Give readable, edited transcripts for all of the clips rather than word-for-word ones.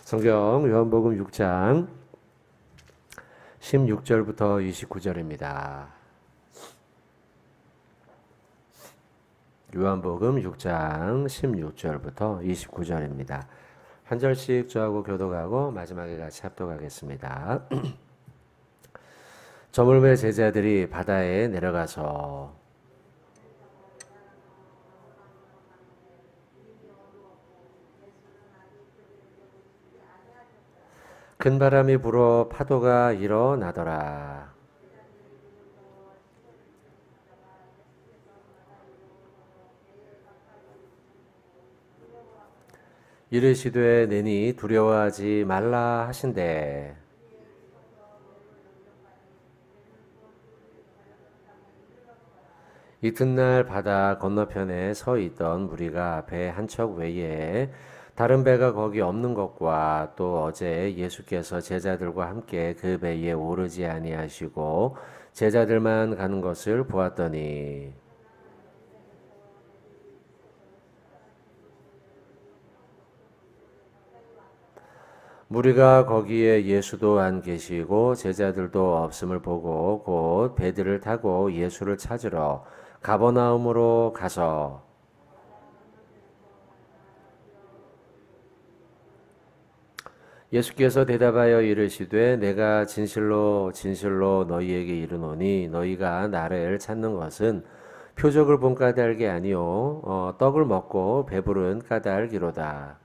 성경 요한복음 6장 16절부터 29절입니다. 요한복음 6장 16절부터 29절입니다. 한 절씩 저하고 교독하고 마지막에 같이 합독하겠습니다. 저물매 제자들이 바다에 내려가서 큰 바람이 불어 파도가 일어나더라. 이르시되 내니 두려워하지 말라 하신대. 이튿날 바다 건너편에 서 있던 무리가 배 한 척 외에 다른 배가 거기 없는 것과 또 어제 예수께서 제자들과 함께 그 배에 오르지 아니하시고 제자들만 가는 것을 보았더니 무리가 거기에 예수도 안 계시고 제자들도 없음을 보고 곧 배들을 타고 예수를 찾으러 가버나움으로 가서 예수께서 대답하여 이르시되 내가 진실로 진실로 너희에게 이르노니 너희가 나를 찾는 것은 표적을 본 까닭이 아니요 떡을 먹고 배부른 까닭이로다.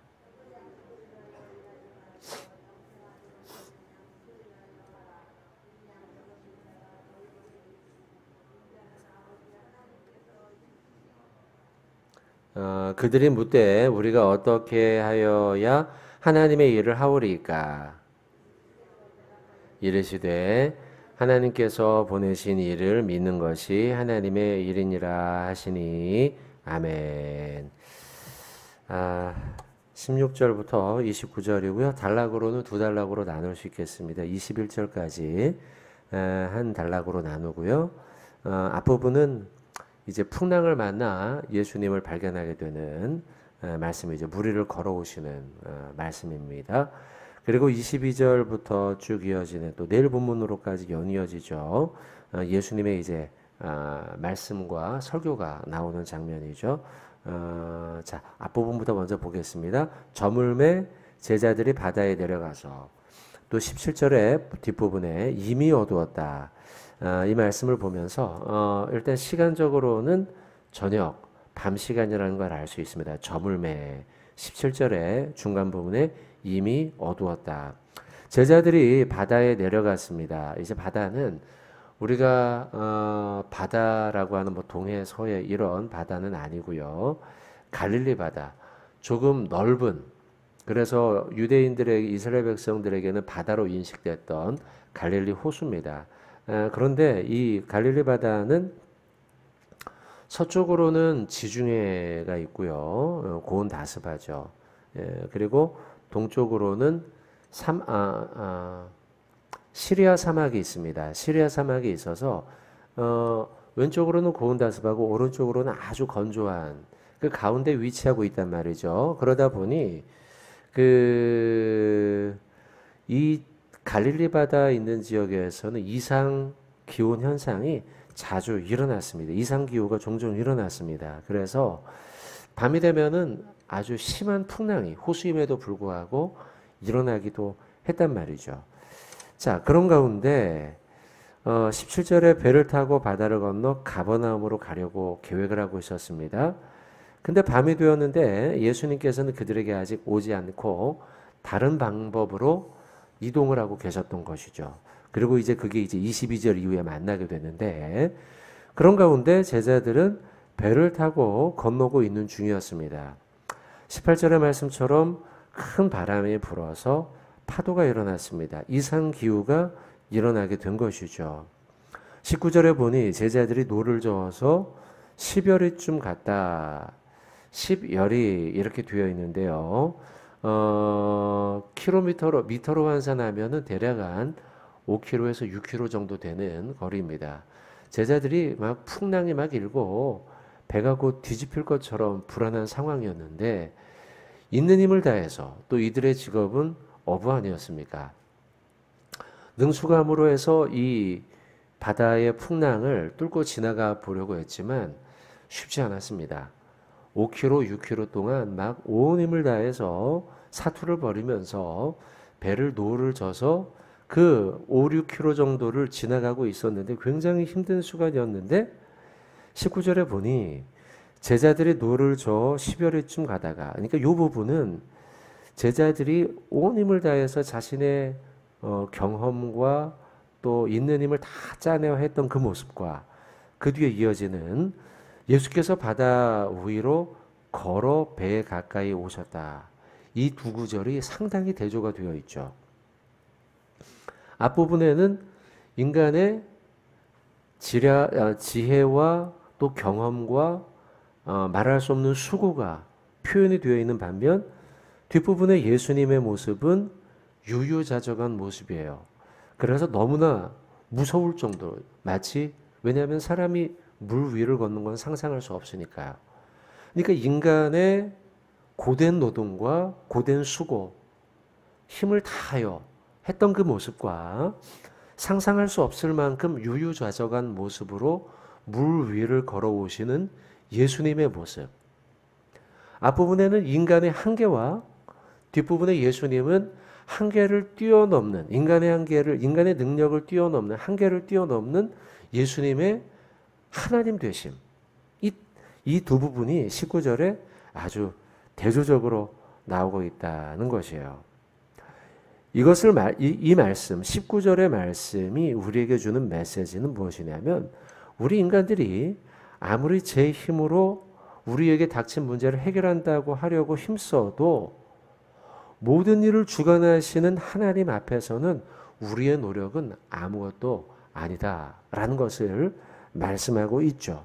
그들이 묻되 우리가 어떻게 하여야 하나님의 일을 하오리이까? 이르시되 하나님께서 보내신 일을 믿는 것이 하나님의 일이니라 하시니 아멘. 16절부터 29절이고요. 단락으로는 두 단락으로 나눌 수 있겠습니다. 21절까지 한 단락으로 나누고요. 앞부분은 이제 풍랑을 만나 예수님을 발견하게 되는 말씀이죠. 무리를 걸어오시는 말씀입니다. 그리고 22절부터 쭉 이어지는 또 내일 본문으로까지 연이어지죠. 예수님의 이제 말씀과 설교가 나오는 장면이죠. 자, 앞부분부터 먼저 보겠습니다. 저물매 제자들이 바다에 내려가서 또 17절의 뒷부분에 이미 어두웠다. 이 말씀을 보면서 일단 시간적으로는 저녁, 밤 시간이라는 걸 알 수 있습니다. 저물매 17절의 중간 부분에 이미 어두웠다. 제자들이 바다에 내려갔습니다. 이제 바다는 우리가 바다라고 하는 뭐 동해, 서해 이런 바다는 아니고요. 갈릴리 바다, 조금 넓은 그래서 유대인들에게 이스라엘 백성들에게는 바다로 인식됐던 갈릴리 호수입니다. 그런데 이 갈릴리 바다는 서쪽으로는 지중해가 있고요. 고온 다스바죠. 그리고 동쪽으로는 시리아 사막이 있습니다. 시리아 사막이 있어서 왼쪽으로는 고온 다스바고 오른쪽으로는 아주 건조한 그 가운데 위치하고 있단 말이죠. 그러다 보니 이 갈릴리 바다 있는 지역에서는 이상 기온 현상이 자주 일어났습니다. 이상 기후가 종종 일어났습니다. 그래서 밤이 되면은 아주 심한 풍랑이 호수임에도 불구하고 일어나기도 했단 말이죠. 자, 그런 가운데 17절에 배를 타고 바다를 건너 가버나움으로 가려고 계획을 하고 있었습니다. 근데 밤이 되었는데 예수님께서는 그들에게 아직 오지 않고 다른 방법으로 이동을 하고 계셨던 것이죠. 그리고 이제 그게 이제 22절 이후에 만나게 되는데 그런 가운데 제자들은 배를 타고 건너고 있는 중이었습니다. 18절의 말씀처럼 큰 바람이 불어서 파도가 일어났습니다. 이상 기후가 일어나게 된 것이죠. 19절에 보니 제자들이 노를 저어서 10여리쯤 갔다. 10여리 이렇게 되어 있는데요. 미터로 환산하면은 대략 한 5km에서 6km 정도 되는 거리입니다. 제자들이 막 풍랑이 막 일고 배가 곧 뒤집힐 것처럼 불안한 상황이었는데 있는 힘을 다해서 또 이들의 직업은 어부 아니었습니까? 능수감으로 해서 이 바다의 풍랑을 뚫고 지나가 보려고 했지만 쉽지 않았습니다. 5km, 6km 동안 막 온 힘을 다해서 사투를 벌이면서 배를 노를 져서 그 5, 6km 정도를 지나가고 있었는데 굉장히 힘든 시간이었는데 19절에 보니 제자들이 노를 저 10여리쯤 가다가 그러니까 이 부분은 제자들이 온 힘을 다해서 자신의 경험과 또 있는 힘을 다 짜내어 했던 그 모습과 그 뒤에 이어지는 예수께서 바다 위로 걸어 배에 가까이 오셨다. 이 두 구절이 상당히 대조가 되어 있죠. 앞부분에는 인간의 지혜와 또 경험과 말할 수 없는 수고가 표현이 되어 있는 반면 뒷부분의 예수님의 모습은 유유자적한 모습이에요. 그래서 너무나 무서울 정도로 마치 왜냐하면 사람이 물 위를 걷는 건 상상할 수 없으니까요. 그러니까 인간의 고된 노동과 고된 수고, 힘을 다하여 했던 그 모습과 상상할 수 없을 만큼 유유자적한 모습으로 물 위를 걸어오시는 예수님의 모습. 앞부분에는 인간의 한계와 뒷부분의 예수님은 한계를 뛰어넘는 인간의 능력을 뛰어넘는 한계를 뛰어넘는 예수님의 하나님 되심. 이 두 부분이 19절에 아주 대조적으로 나오고 있다는 것이에요. 이 말씀, 19절의 말씀이 우리에게 주는 메시지는 무엇이냐면 우리 인간들이 아무리 제 힘으로 우리에게 닥친 문제를 해결한다고 하려고 힘써도 모든 일을 주관하시는 하나님 앞에서는 우리의 노력은 아무것도 아니다라는 것을 말씀하고 있죠.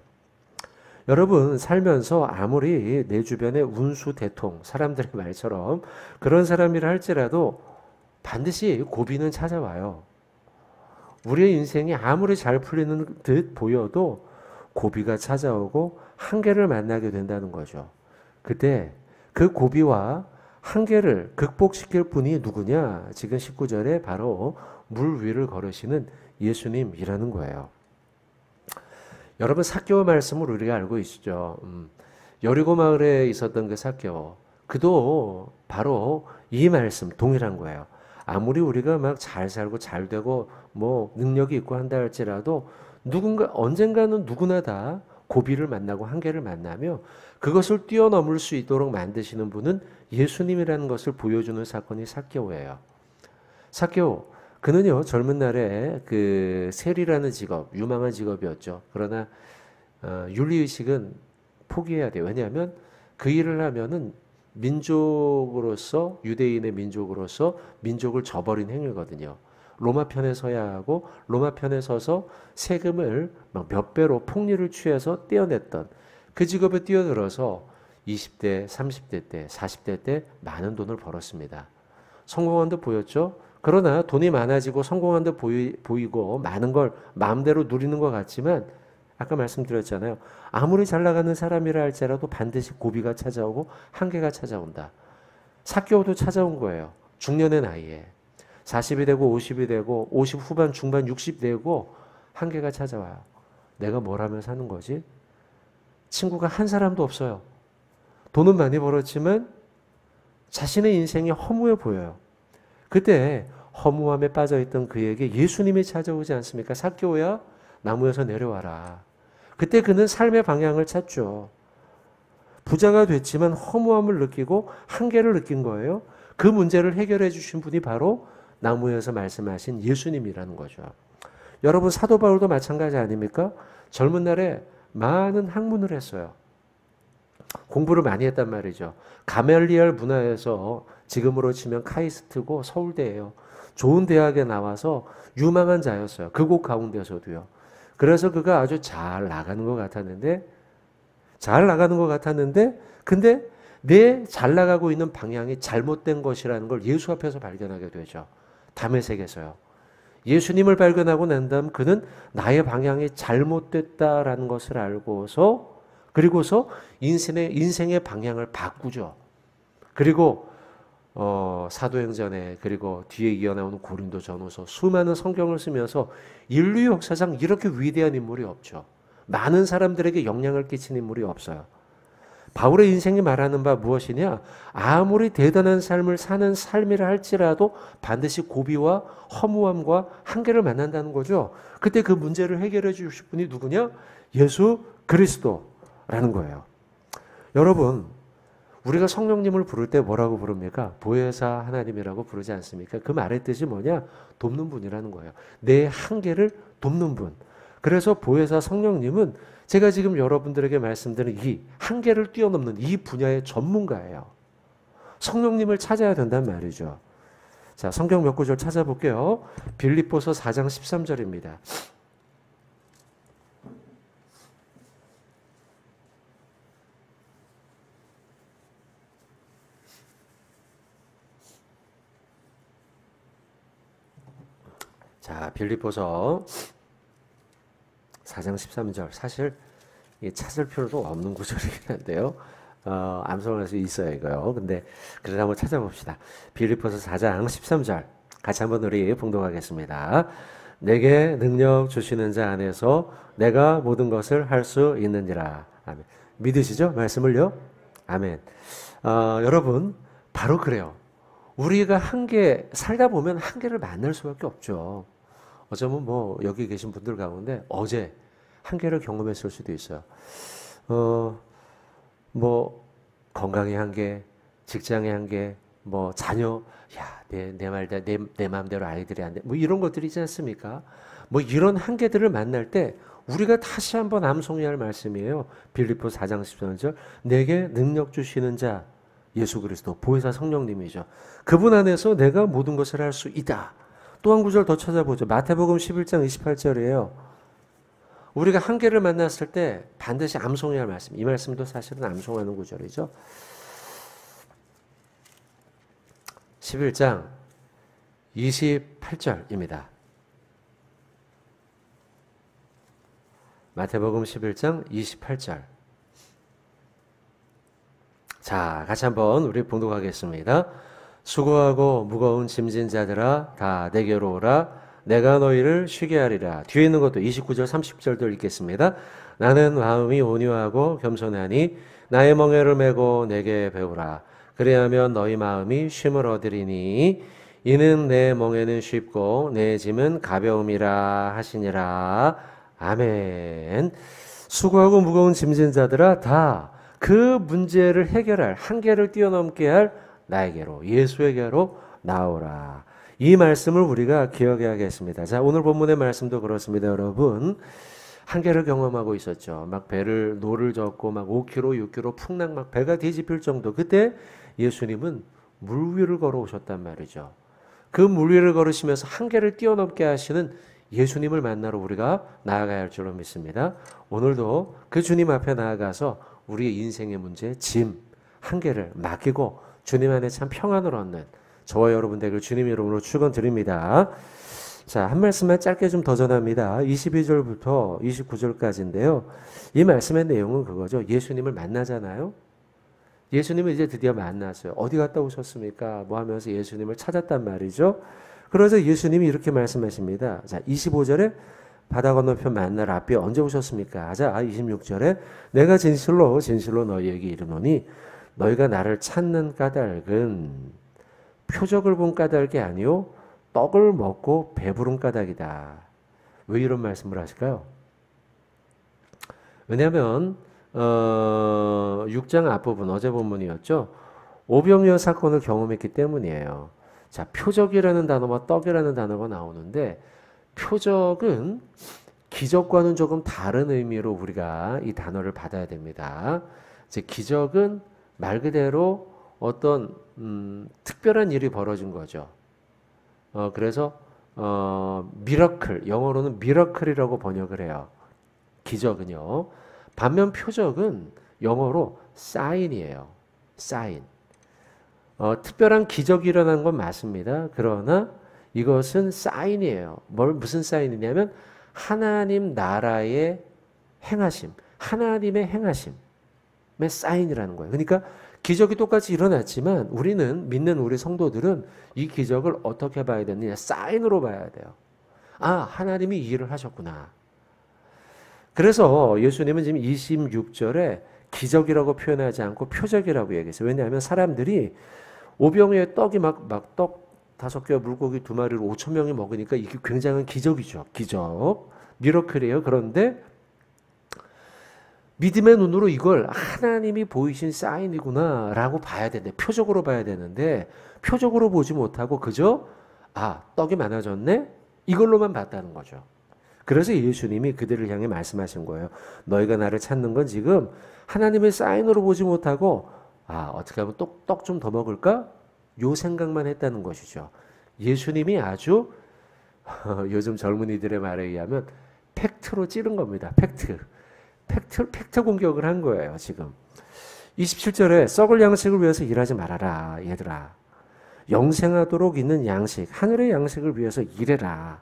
여러분 살면서 아무리 내 주변에 운수 대통 사람들의 말처럼 그런 사람이라 할지라도 반드시 고비는 찾아와요. 우리의 인생이 아무리 잘 풀리는 듯 보여도 고비가 찾아오고 한계를 만나게 된다는 거죠. 그때 그 고비와 한계를 극복시킬 분이 누구냐? 지금 19절에 바로 물 위를 걸으시는 예수님이라는 거예요. 여러분 삭개오 말씀을 우리가 알고 있죠. 여리고 마을에 있었던 그 삭개오, 그도 바로 이 말씀 동일한 거예요. 아무리 우리가 막 잘 살고 잘 되고 뭐 능력이 있고 한다 할지라도 언젠가는 누구나 다 고비를 만나고 한계를 만나며 그것을 뛰어넘을 수 있도록 만드시는 분은 예수님이라는 것을 보여주는 사건이 삭개오예요. 삭개오, 그는요 젊은 날에 그 세리라는 직업, 유망한 직업이었죠. 그러나 윤리의식은 포기해야 돼요. 왜냐하면 그 일을 하면은 민족으로서 유대인의 민족으로서 민족을 저버린 행위거든요. 로마 편에 서야 하고 로마 편에 서서 세금을 막 몇 배로 폭리를 취해서 떼어냈던 그 직업에 뛰어들어서 20대, 30대 때, 40대 때 많은 돈을 벌었습니다. 성공한 듯 보였죠. 그러나 돈이 많아지고 성공한 듯 보이고 많은 걸 마음대로 누리는 것 같지만 아까 말씀드렸잖아요. 아무리 잘 나가는 사람이라 할지라도 반드시 고비가 찾아오고 한계가 찾아온다. 삭개오도 찾아온 거예요. 중년의 나이에. 40이 되고 50이 되고 50 후반 중반 60 되고 한계가 찾아와요. 내가 뭘 하면 사는 거지? 친구가 한 사람도 없어요. 돈은 많이 벌었지만 자신의 인생이 허무해 보여요. 그때 허무함에 빠져있던 그에게 예수님이 찾아오지 않습니까? 삭개오야 나무에서 내려와라. 그때 그는 삶의 방향을 찾죠. 부자가 됐지만 허무함을 느끼고 한계를 느낀 거예요. 그 문제를 해결해 주신 분이 바로 나무에서 말씀하신 예수님이라는 거죠. 여러분 사도 바울도 마찬가지 아닙니까? 젊은 날에 많은 학문을 했어요. 공부를 많이 했단 말이죠. 가멜리엘 문화에서 지금으로 치면 카이스트고 서울대예요. 좋은 대학에 나와서 유망한 자였어요. 그곳 가운데서도요. 그래서 그가 아주 잘 나가는 것 같았는데 근데 내 잘 나가고 있는 방향이 잘못된 것이라는 걸 예수 앞에서 발견하게 되죠. 담에색에서요. 예수님을 발견하고 난 다음 그는 나의 방향이 잘못됐다라는 것을 알고서 그리고서 인생의 방향을 바꾸죠. 그리고 사도행전에 그리고 뒤에 이어나오는 고린도전후서 수많은 성경을 쓰면서 인류 역사상 이렇게 위대한 인물이 없죠. 많은 사람들에게 영향을 끼친 인물이 없어요. 바울의 인생이 말하는 바 무엇이냐? 아무리 대단한 삶을 사는 삶이라 할지라도 반드시 고비와 허무함과 한계를 만난다는 거죠. 그때 그 문제를 해결해 주실 분이 누구냐? 예수 그리스도라는 거예요. 여러분, 우리가 성령님을 부를 때 뭐라고 부릅니까? 보혜사 하나님이라고 부르지 않습니까? 그 말의 뜻이 뭐냐? 돕는 분이라는 거예요. 내 한계를 돕는 분. 그래서 보혜사 성령님은 제가 지금 여러분들에게 말씀드린 이 한계를 뛰어넘는 이 분야의 전문가예요. 성령님을 찾아야 된단 말이죠. 자, 성경 몇 구절 찾아볼게요. 빌립보서 4장 13절입니다. 자, 빌립보서 4장 13절. 사실 찾을 필요도 없는 구절이긴 한데요. 암송할 수 있어요, 이거요. 근데 그래도 한번 찾아봅시다. 빌립보서 4장 13절. 같이 한번 우리 봉독하겠습니다. 내게 능력 주시는 자 안에서 내가 모든 것을 할 수 있느니라. 아멘. 믿으시죠? 말씀을요? 아멘. 여러분, 바로 그래요. 우리가 한계, 살다 보면 한계를 만날 수밖에 없죠. 어쩌면 뭐 여기 계신 분들 가운데 어제 한계를 경험했을 수도 있어요. 뭐 건강의 한계, 직장의 한계, 뭐 자녀, 야, 내 마음대로 아이들이 안 돼. 뭐 이런 것들이 있지 않습니까? 뭐 이런 한계들을 만날 때 우리가 다시 한번 암송해야 할 말씀이에요. 빌립보 4장 13절. 내게 능력 주시는 자 예수 그리스도 보혜사 성령님이죠. 그분 안에서 내가 모든 것을 할 수 있다. 또 한 구절 더 찾아보죠. 마태복음 11장 28절이에요. 우리가 한계를 만났을 때 반드시 암송해야 할 말씀. 이 말씀도 사실은 암송하는 구절이죠. 11장 28절입니다. 마태복음 11장 28절. 자, 같이 한번 우리 봉독하겠습니다. 수고하고 무거운 짐진 자들아 다 내게로 오라. 내가 너희를 쉬게 하리라. 뒤에 있는 것도 29절 30절도 읽겠습니다. 나는 마음이 온유하고 겸손하니 나의 멍에를 메고 내게 배우라. 그래야면 너희 마음이 쉼을 얻으리니 이는 내 멍에는 쉽고 내 짐은 가벼움이라 하시니라. 아멘. 수고하고 무거운 짐진 자들아 다 그 문제를 해결할 한계를 뛰어넘게 할 나에게로 예수에게로 나오라. 이 말씀을 우리가 기억해야겠습니다. 자, 오늘 본문의 말씀도 그렇습니다. 여러분 한계를 경험하고 있었죠. 막 노를 젓고 막 5km 6km 풍랑 막 배가 뒤집힐 정도. 그때 예수님은 물 위를 걸어오셨단 말이죠. 그 물 위를 걸으시면서 한계를 뛰어넘게 하시는 예수님을 만나러 우리가 나아가야 할 줄로 믿습니다. 오늘도 그 주님 앞에 나아가서 우리의 인생의 문제, 짐, 한계를 맡기고 주님 안에 참 평안을 얻는 저와 여러분 되길 주님 이름으로 축원드립니다. 자, 한 말씀만 짧게 좀 더 전합니다. 22절부터 29절까지인데요. 이 말씀의 내용은 그거죠. 예수님을 만나잖아요. 예수님을 이제 드디어 만났어요. 어디 갔다 오셨습니까? 뭐 하면서 예수님을 찾았단 말이죠. 그래서 예수님이 이렇게 말씀하십니다. 자, 25절에 바다 건너편 만날 앞에 언제 오셨습니까? 자, 26절에 내가 진실로 너희에게 이르노니 너희가 나를 찾는 까닭은 표적을 본 까닭이 아니요 떡을 먹고 배부른 까닭이다. 왜 이런 말씀을 하실까요? 왜냐하면 6장 앞부분 어제 본문이었죠. 오병이어 사건을 경험했기 때문이에요. 자, 표적이라는 단어와 떡이라는 단어가 나오는데 표적은 기적과는 조금 다른 의미로 우리가 이 단어를 받아야 됩니다. 이제 기적은 말 그대로 어떤 특별한 일이 벌어진 거죠. 그래서 미러클, 영어로는 미러클이라고 번역을 해요. 기적은요. 반면 표적은 영어로 사인이에요. 사인. 특별한 기적이 일어난 건 맞습니다. 그러나 이것은 사인이에요. 무슨 사인이냐면 하나님 나라의 행하심, 하나님의 행하심의 사인이라는 거예요. 그러니까 기적이 똑같이 일어났지만 우리는 믿는 우리 성도들은 이 기적을 어떻게 봐야 되느냐? 사인으로 봐야 돼요. 아, 하나님이 이 일을 하셨구나. 그래서 예수님은 지금 26절에 기적이라고 표현하지 않고 표적이라고 얘기했어요. 왜냐하면 사람들이 오병이에 떡이 막 떡 5개와 물고기 2마리를 5천 명이 먹으니까 이게 굉장한 기적이죠. 기적. 미러클이에요. 그런데 믿음의 눈으로 이걸 하나님이 보이신 사인이구나 라고 봐야 되는데, 표적으로 봐야 되는데 표적으로 보지 못하고 그저 떡이 많아졌네? 이걸로만 봤다는 거죠. 그래서 예수님이 그들을 향해 말씀하신 거예요. 너희가 나를 찾는 건 지금 하나님의 사인으로 보지 못하고 어떻게 하면 떡 좀 더 먹을까? 요 생각만 했다는 것이죠. 예수님이 아주 요즘 젊은이들의 말에 의하면 팩트로 찌른 겁니다. 팩트 공격을 한 거예요, 지금. 27절에 썩을 양식을 위해서 일하지 말아라, 얘들아. 영생하도록 있는 양식, 하늘의 양식을 위해서 일해라.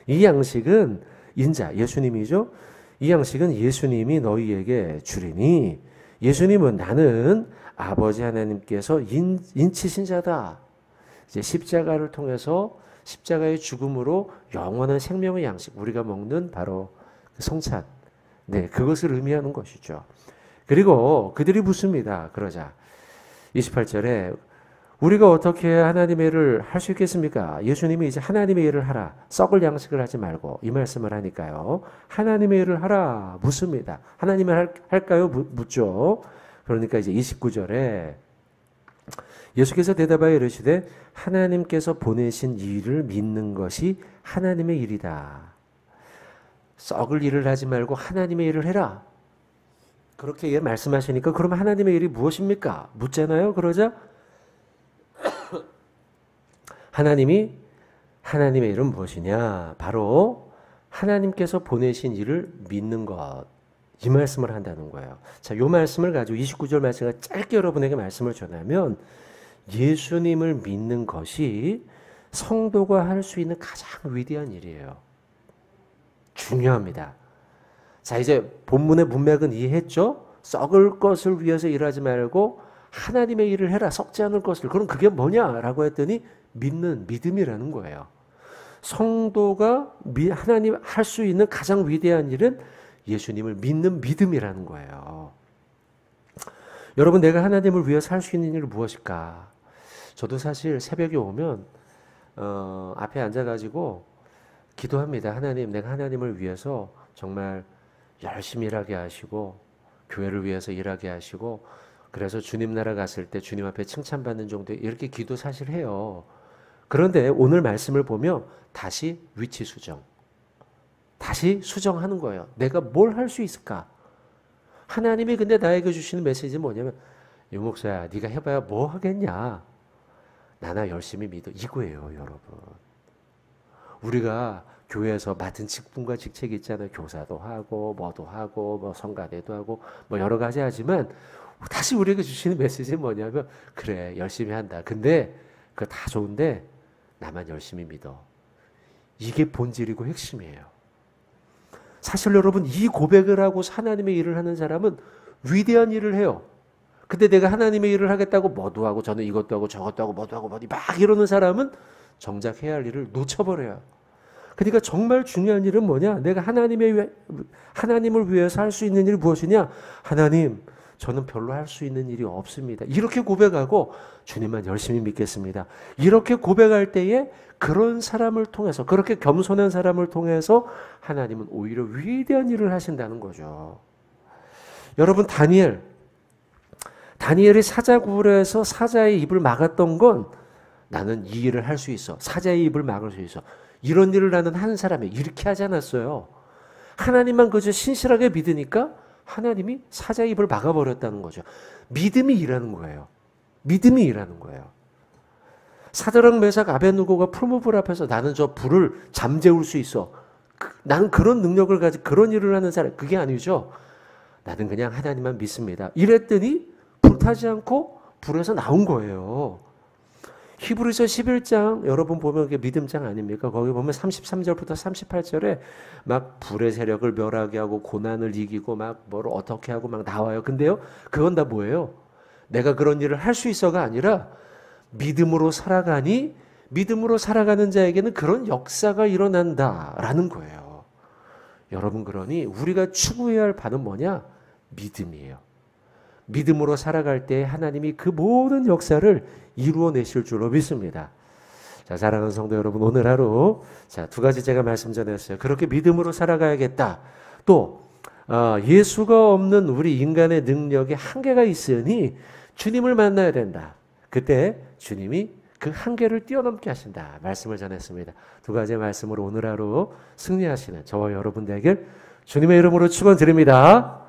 이 양식은 인자, 예수님이죠. 이 양식은 예수님이 너희에게 주리니, 예수님은 나는 아버지 하나님께서 인치신 자다. 이제 십자가를 통해서 십자가의 죽음으로 영원한 생명의 양식, 우리가 먹는 바로 성찬, 네, 그것을 의미하는 것이죠. 그리고 그들이 묻습니다. 그러자 28절에 우리가 어떻게 하나님의 일을 할 수 있겠습니까? 예수님이 이제 하나님의 일을 하라. 썩을 양식을 하지 말고 이 말씀을 하니까요. 하나님의 일을 하라 묻습니다. 하나님을 할까요? 묻죠. 그러니까 이제 29절에 예수께서 대답하여 이르시되 하나님께서 보내신 일을 믿는 것이 하나님의 일이다. 썩을 일을 하지 말고 하나님의 일을 해라. 그렇게 말씀하시니까 그러면 하나님의 일이 무엇입니까? 묻잖아요. 그러자 하나님의 일은 무엇이냐? 바로 하나님께서 보내신 일을 믿는 것. 이 말씀을 한다는 거예요. 자, 이 말씀을 가지고 29절 말씀을 짧게 여러분에게 말씀을 전하면 예수님을 믿는 것이 성도가 할 수 있는 가장 위대한 일이에요. 중요합니다. 자, 이제 본문의 문맥은 이해했죠? 썩을 것을 위해서 일하지 말고 하나님의 일을 해라. 썩지 않을 것을. 그럼 그게 뭐냐라고 했더니 믿음이라는 거예요. 성도가 하나님 할 수 있는 가장 위대한 일은 예수님을 믿는 믿음이라는 거예요. 여러분, 내가 하나님을 위해서 할 수 있는 일은 무엇일까? 저도 사실 새벽에 오면 앞에 앉아가지고 기도합니다. 하나님, 내가 하나님을 위해서 정말 열심히 일하게 하시고 교회를 위해서 일하게 하시고 그래서 주님 나라 갔을 때 주님 앞에 칭찬받는 정도 이렇게 기도 사실 해요. 그런데 오늘 말씀을 보면 다시 위치 수정. 다시 수정하는 거예요. 내가 뭘 할 수 있을까? 하나님이 근데 나에게 주시는 메시지는 뭐냐면 유 목사야, 네가 해봐야 뭐 하겠냐? 나나 열심히 믿어. 이거예요, 여러분. 우리가 교회에서 맡은 직분과 직책이 있잖아요. 교사도 하고 뭐도 하고 뭐 성가대도 하고 뭐 여러 가지 하지만 다시 우리에게 주시는 메시지는 뭐냐면 그래, 열심히 한다. 근데 그거 다 좋은데 나만 열심히 믿어. 이게 본질이고 핵심이에요. 사실 여러분, 이 고백을 하고 하나님의 일을 하는 사람은 위대한 일을 해요. 근데 내가 하나님의 일을 하겠다고 뭐도 하고 저는 이것도 하고 저것도 하고 뭐도 하고 뭐도 막 이러는 사람은 정작 해야 할 일을 놓쳐버려요. 그러니까 정말 중요한 일은 뭐냐? 내가 하나님을 위해서 할 수 있는 일이 무엇이냐? 하나님, 저는 별로 할 수 있는 일이 없습니다. 이렇게 고백하고 주님만 열심히 믿겠습니다. 이렇게 고백할 때에 그런 사람을 통해서, 그렇게 겸손한 사람을 통해서 하나님은 오히려 위대한 일을 하신다는 거죠. 여러분, 다니엘이 사자굴에서 사자의 입을 막았던 건 나는 이 일을 할 수 있어. 사자의 입을 막을 수 있어. 이런 일을 하는 한 사람이 이렇게 하지 않았어요. 하나님만 그저 신실하게 믿으니까 하나님이 사자의 입을 막아버렸다는 거죠. 믿음이 일하는 거예요. 믿음이 일하는 거예요. 사드락 메삭 아벳느고가 풀무불 앞에서 나는 저 불을 잠재울 수 있어. 나는 그런 능력을 가지고 그런 일을 하는 사람. 그게 아니죠. 나는 그냥 하나님만 믿습니다. 이랬더니 불타지 않고 불에서 나온 거예요. 히브리서 11장 여러분 보면 그게 믿음장 아닙니까? 거기 보면 33절부터 38절에 막 불의 세력을 멸하게 하고 고난을 이기고 막 뭐를 어떻게 하고 막 나와요. 근데요, 그건 다 뭐예요? 내가 그런 일을 할 수 있어가 아니라 믿음으로 살아가니 믿음으로 살아가는 자에게는 그런 역사가 일어난다라는 거예요. 여러분, 그러니 우리가 추구해야 할 바는 뭐냐? 믿음이에요. 믿음으로 살아갈 때 하나님이 그 모든 역사를 이루어내실 줄로 믿습니다. 자, 사랑하는 성도 여러분, 오늘 하루 두 가지 제가 말씀 전했어요. 그렇게 믿음으로 살아가야겠다. 또 예수가 없는 우리 인간의 능력에 한계가 있으니 주님을 만나야 된다. 그때 주님이 그 한계를 뛰어넘게 하신다. 말씀을 전했습니다. 두 가지의 말씀으로 오늘 하루 승리하시는 저와 여러분 되길 주님의 이름으로 축원드립니다.